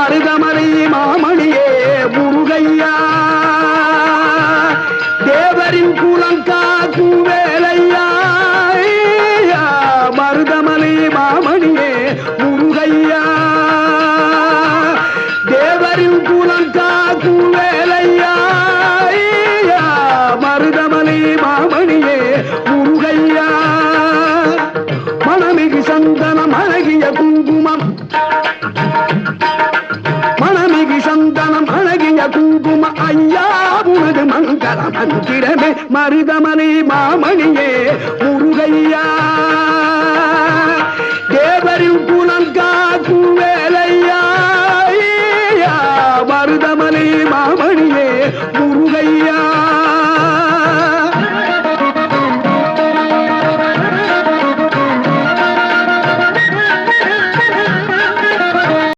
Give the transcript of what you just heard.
மருதமலை மாமணியே முருகையா தேவரின் குலங்காக்கும் வேலையா மருதமலை மாமணியே முருகையா தேவரின் குலங்காக்கும் வேலையா மருதமலை மாமணியே முருகையா மணமிகு சந்தனம் அழகிய குங்குமம் மணமிகு சந்தனம் அழகிய குங்கும ஐயா உனது மங்கள மந்திரமே மருதமலை மாமணியே முருகையா